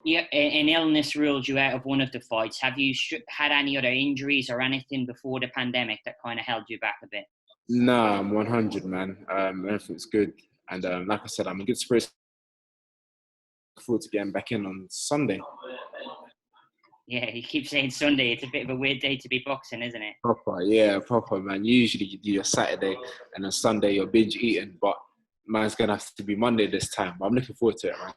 an illness ruled you out of one of the fights. Have you had any other injuries or anything before the pandemic that kind of held you back a bit? Nah, I'm 100, man. Everything's good. And like I said, I'm in good spirits. Look forward to getting back in on Sunday. Yeah, you keep saying Sunday. It's a bit of a weird day to be boxing, isn't it? Proper, man. Usually you do your Saturday and then Sunday you're binge eating, but man's going to have to be Monday this time. But I'm looking forward to it, man.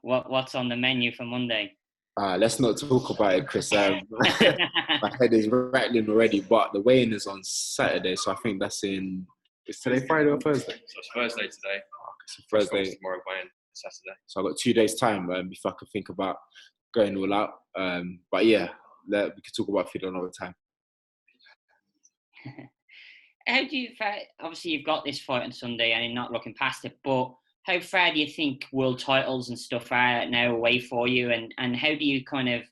What's on the menu for Monday? Let's not talk about it, Chris. My head is rattling already, but the weigh-in is on Saturday, so I think that's is today Friday or Thursday? So it's Thursday today. So Thursday. Tomorrow weigh-in Saturday. So I've got 2 days time if I can think about going all out. But yeah, we could talk about food another time. How do you, obviously you've got this fight on Sunday and you're not looking past it, but how far do you think world titles and stuff are now away for you? And how do you kind of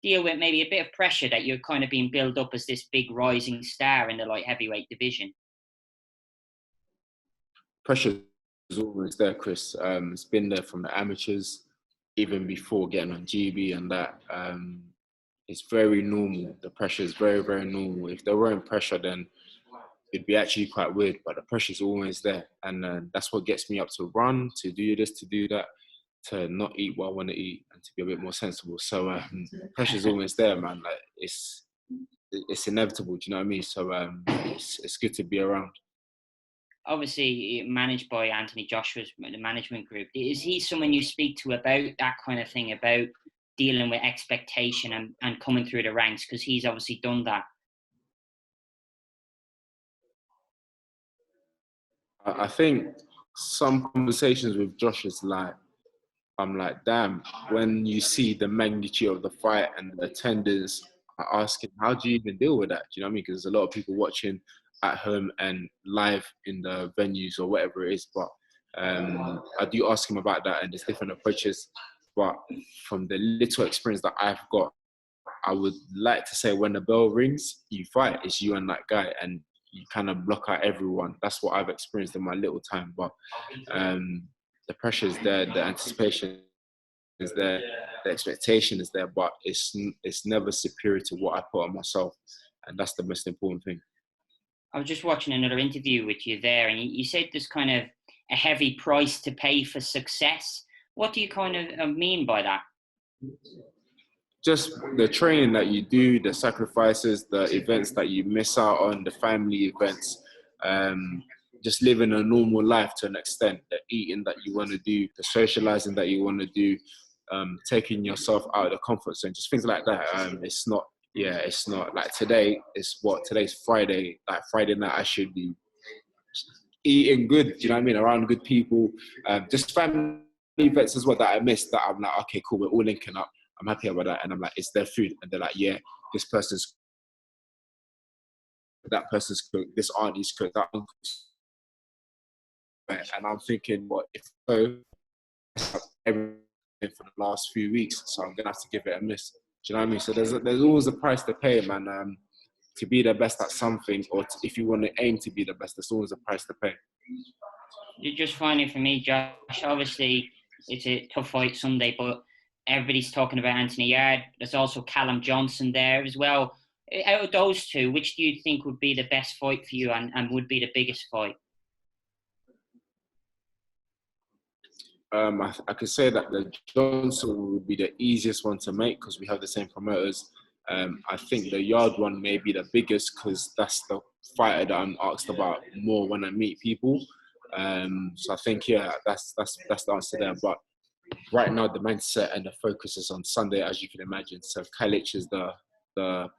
deal with maybe a bit of pressure that you're kind of being built up as this big rising star in the light heavyweight division? Pressure is always there, Chris. It's been there from the amateurs, even before getting on GB and that. It's very normal. The pressure is very, very normal. If there weren't pressure, then it'd be actually quite weird, but the pressure's always there. And that's what gets me up to run, to do this, to do that, to not eat what I want to eat, and to be a bit more sensible. So pressure's always there, man. Like it's inevitable, do you know what I mean? So it's good to be around. Obviously managed by Anthony Joshua's the management group. Is he someone you speak to about that kind of thing, about dealing with expectation and coming through the ranks? Because he's obviously done that. I think some conversations with Josh is like, I'm like, damn, when you see the magnitude of the fight and the attendance are asking, how do you even deal with that? Do you know what I mean? Because there's a lot of people watching at home and live in the venues or whatever it is. But I do ask him about that, and there's different approaches. But from the little experience that I've got, I would like to say when the bell rings, you fight. It's you and that guy, and you kind of block out everyone. That's what I've experienced in my little time. But the pressure is there, the anticipation is there, the expectation is there, but it's never superior to what I put on myself, and that's the most important thing. I was just watching another interview with you there, and you said there's kind of a heavy price to pay for success. What do you kind of mean by that? Just the training that you do, the sacrifices, the events that you miss out on, the family events, just living a normal life to an extent, the eating that you want to do, the socializing that you want to do, taking yourself out of the comfort zone, just things like that. It's not like today. Today's Friday. Like Friday night, I should be eating good. Do you know what I mean? Around good people, just family events as well that I missed. That I'm like, okay, cool, we're all linking up. I'm happy about that, and I'm like, it's their food, and they're like, yeah, that person's cooked, this auntie's cooked, that uncle's. And I'm thinking, what if everything for the last few weeks? So I'm gonna have to give it a miss. Do you know what I mean? So there's always a price to pay, man. To be the best at something, or if you want to aim to be the best, there's always a price to pay. You're just finding for me, Josh, obviously it's a tough fight Sunday, but everybody's talking about Anthony Yarde. There's also Callum Johnson there as well. Out of those two, which do you think would be the best fight for you and would be the biggest fight? I could say that the Johnson would be the easiest one to make because we have the same promoters. I think the Yarde one may be the biggest because that's the fighter that I'm asked about more when I meet people. So I think, yeah, that's the answer there. But right now, the mindset and the focus is on Sunday, as you can imagine. So Calic is the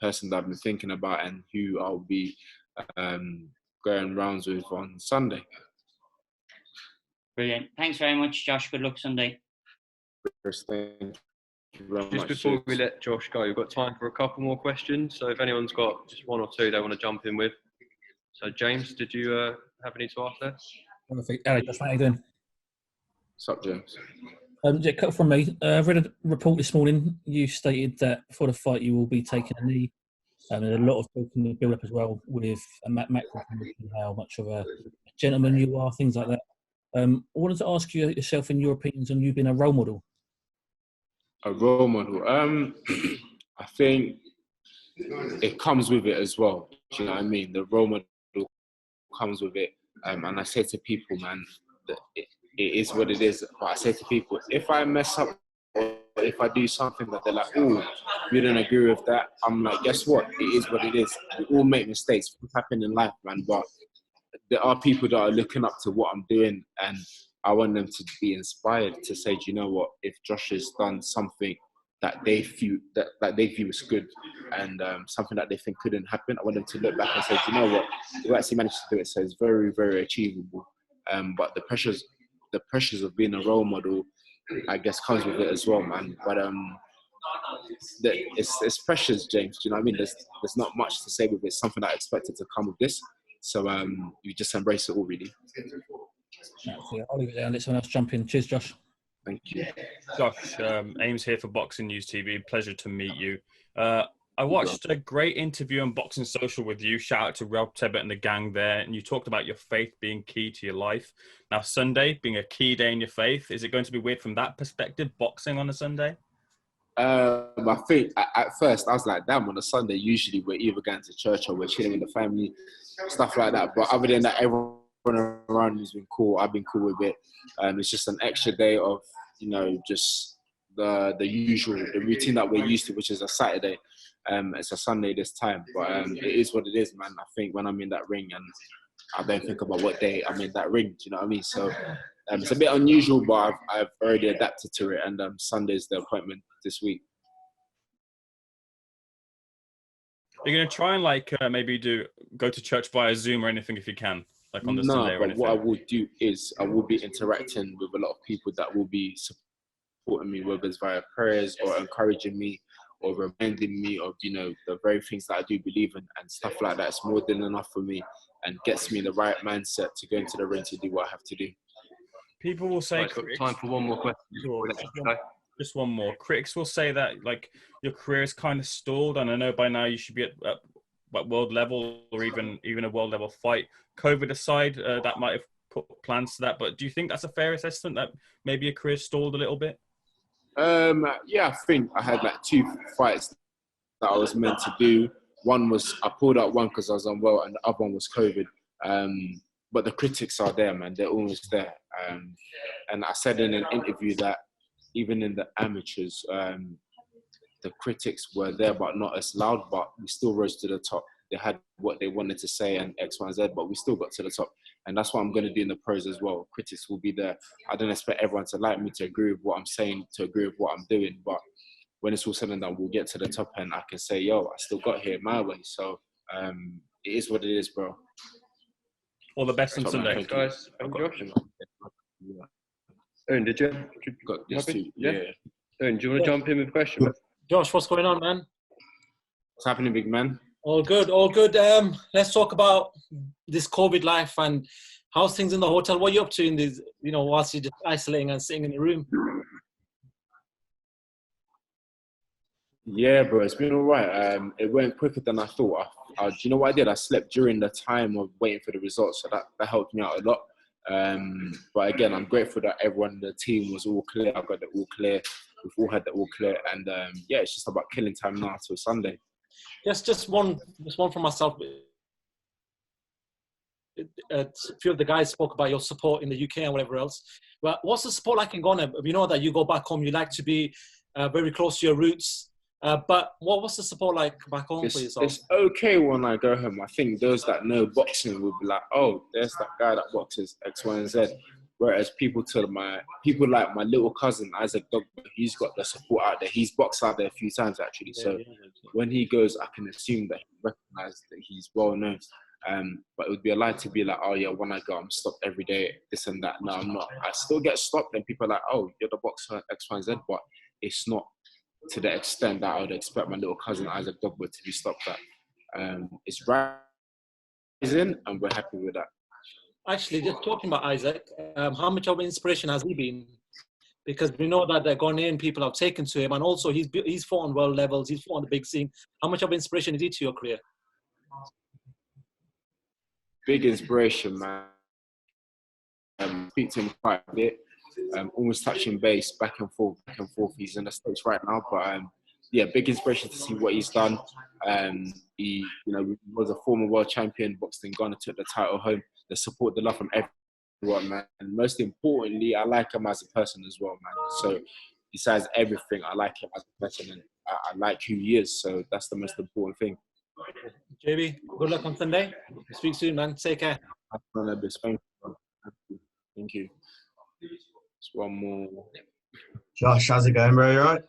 person that I've been thinking about and who I'll be going rounds with on Sunday. Brilliant. Thanks very much, Josh. Good luck Sunday. Thank you very much. Just before we let Josh go, we've got time for a couple more questions. So if anyone's got just one or two they want to jump in with. So James, did you have any to ask there? Perfect. Alex, how are you doing? What's up, James? Yeah, cut from me. I read a report this morning. You stated that before the fight you will be taking a knee. There's a lot of talk in the build-up as well with Matt how much of a gentleman you are, things like that. I wanted to ask you yourself and your opinions on you being a role model. A role model. I think it comes with it as well. Do you know what I mean? The role model comes with it. And I say to people, man, that it is what it is. But I say to people, if I mess up or if I do something that they're like, oh, we don't agree with that, I'm like, guess what? It is what it is. We all make mistakes. Things happen in life, man. But there are people that are looking up to what I'm doing, and I want them to be inspired to say, do you know what? If Josh has done something that they view as good, and something that they think couldn't happen, I want them to look back and say, do you know what? You actually managed to do it, so it's very, very achievable. But the pressures of being a role model, I guess, comes with it as well, man. But it's pressures, James. Do you know what I mean? There's not much to say with it. It's something that I expected to come with this. So you just embrace it all, really. I'll leave it there and let someone else jump in. Cheers, Josh. Thank you. Josh, Ames here for Boxing News TV. Pleasure to meet you. I watched a great interview on Boxing Social with you. Shout out to Rob Tebbett and the gang there. And you talked about your faith being key to your life. Now, Sunday being a key day in your faith, is it going to be weird from that perspective, boxing on a Sunday? I think at first I was like, damn, on a Sunday, usually we're either going to church or we're chilling with the family, stuff like that. But other than that, everyone around me's been cool. I've been cool with it. It's just an extra day of, just the usual, the routine that we're used to, which is a Saturday. It's a Sunday this time, but it is what it is, man. I think when I'm in that ring, and I don't think about what day I'm in that ring. Do you know what I mean? So it's a bit unusual, but I've already adapted to it. And Sunday's the appointment this week. You're going to try and maybe go to church via Zoom or anything if you can, like on the Sunday or anything? What I will do is I will be interacting with a lot of people that will be supporting me, whether it's via prayers or encouraging me or reminding me of, the very things that I do believe in and stuff like that. It's more than enough for me and gets me in the right mindset to go into the ring to do what I have to do. People will say... Right, got time for one more question. Just one more. Critics will say that your career is kind of stalled, and I know by now you should be at world level or even a world level fight. COVID aside, that might have put plans to that. But do you think that's a fair assessment that maybe your career stalled a little bit? Yeah, I think I had 2 fights that I was meant to do. One was I pulled out one because I was unwell, and the other one was COVID. But the critics are there, man. They're always there. And I said in an interview that even in the amateurs, the critics were there, but not as loud, but we still rose to the top. They had what they wanted to say and X, Y, and Z, but we still got to the top. And that's what I'm going to do in the pros as well. Critics will be there. I don't expect everyone to like me, to agree with what I'm saying, to agree with what I'm doing. But when it's all said and done, we'll get to the top and I can say, yo, I still got here my way. So it is what it is, bro. All the best on Sunday. Thanks, guys. Josh. Owen, did you? Got this too. Yeah. Owen, do you want to jump in with a question? Josh, what's going on, man? What's happening, big man? All good, all good. Let's talk about this COVID life and how's things in the hotel. What are you up to in this, whilst you're just isolating and sitting in the room? Yeah, bro, it's been all right. It went quicker than I thought. Do you know what I did? I slept during the time of waiting for the results, so that helped me out a lot. But again, I'm grateful that everyone in the team was all clear. I got it all clear. We've all had it all clear, and it's just about killing time now till Sunday. Just one for myself. A few of the guys spoke about your support in the UK and whatever else. But what's the support like in Ghana? We know that you go back home, you like to be very close to your roots. But what's the support like back home for yourself? It's okay when I go home. I think those that know boxing will be like, oh, there's that guy that boxes X, Y, and Z. Whereas people like my little cousin, Isaac Dogba, he's got the support out there. He's boxed out there a few times, actually. So when he goes, I can assume that he recognizes that he's well known. But it would be a lie to be like, oh yeah, when I go, I'm stopped every day, this and that. No, I'm not. I still get stopped and people are like, oh, you're the boxer X, Y, and Z, but it's not to the extent that I would expect my little cousin Isaac Dogba to be stopped at. It's rising and we're happy with that. Actually, just talking about Isaac, how much of an inspiration has he been? Because we know that the Ghanaian people have taken to him, and also he's fought on world levels, he's fought on the big scene. How much of an inspiration is he to your career? Big inspiration, man. I speak to him quite a bit. almost touching base, back and forth. He's in the States right now, but yeah, big inspiration to see what he's done. He, was a former world champion, boxed in Ghana, took the title home. The support, the love from everyone, man. And most importantly, I like him as a person as well, man. So besides everything, I like him as a person, and I like who he is. So that's the most important thing. JB, good luck on Sunday. Speak soon, man. Take care. Thank you. Just one more. Josh, how's it going, bro? You all right?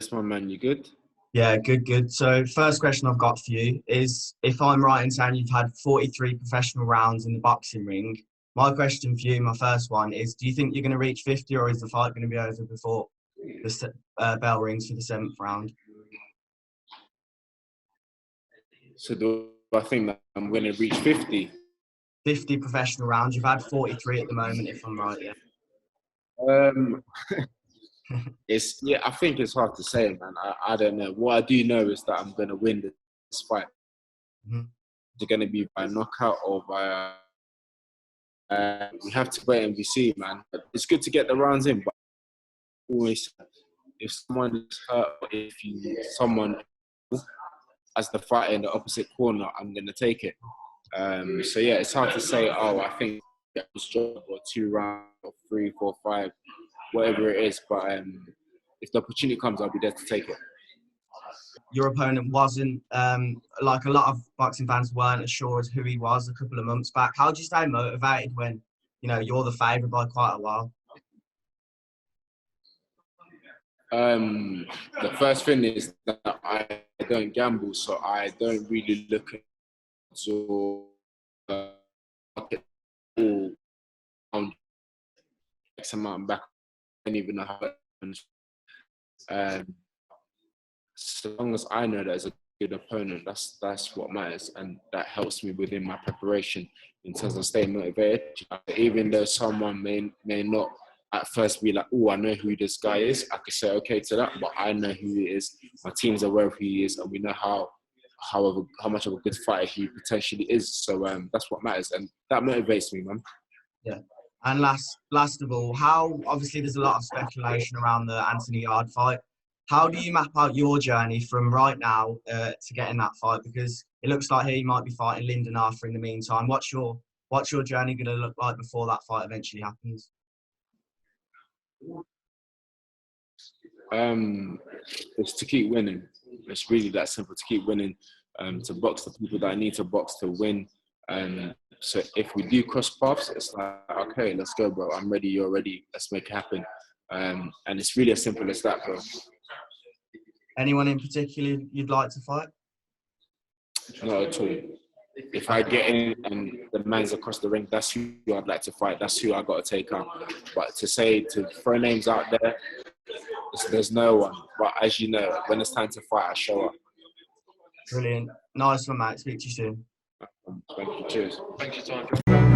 Yes, my man, you good? Yeah, good. So first question I've got for you is, if I'm right in saying you've had 43 professional rounds in the boxing ring, my question for you, my first one, is do you think you're going to reach 50, or is the fight going to be over before the bell rings for the 7th round? So do I think that I'm going to reach 50? 50 professional rounds. You've had 43 at the moment, if I'm right, yeah. I think it's hard to say, man. I don't know. What I do know is that I'm going to win this fight. Mm-hmm. It's going to be by knockout or by... we have to wait and we see, man. But it's good to get the rounds in, but always, if someone is hurt, or if someone as the fighter in the opposite corner, I'm going to take it. So yeah, it's hard to say, I think it was job or 2 rounds or 3, 4, 5, whatever it is. But if the opportunity comes, I'll be there to take it. Your opponent wasn't, like a lot of boxing fans weren't as sure as who he was a couple of months back. How do you stay motivated when, you're the favourite by quite a while? The first thing is that I don't gamble, so I don't really look at X amount back. I don't even know how it happens. So long as I know there's a good opponent, that's what matters, and that helps me within my preparation in terms of staying motivated. Even though someone may not at first be like, I know who this guy is, I could say okay to that, but I know who he is. My team's aware of who he is, and we know how much of a good fighter he potentially is. So that's what matters, and that motivates me, man. Yeah. And last of all, how obviously there's a lot of speculation around the Anthony Yarde fight. How do you map out your journey from right now to getting that fight? Because it looks like he might be fighting Lyndon Arthur in the meantime. What's your journey going to look like before that fight eventually happens? It's to keep winning. It's really that simple, to keep winning, to box the people that I need to box to win. So if we do cross paths, it's like, okay, let's go, bro. I'm ready, you're ready. Let's make it happen. And it's really as simple as that, bro. Anyone in particular you'd like to fight? Not at all. If I get in and the man's across the ring, that's who I'd like to fight. That's who I got to take out. But to throw names out there, there's no one. But as you know, when it's time to fight, I show up. Brilliant. Nice one, mate. Speak to you soon. Thank you. Cheers. Thanks for your time.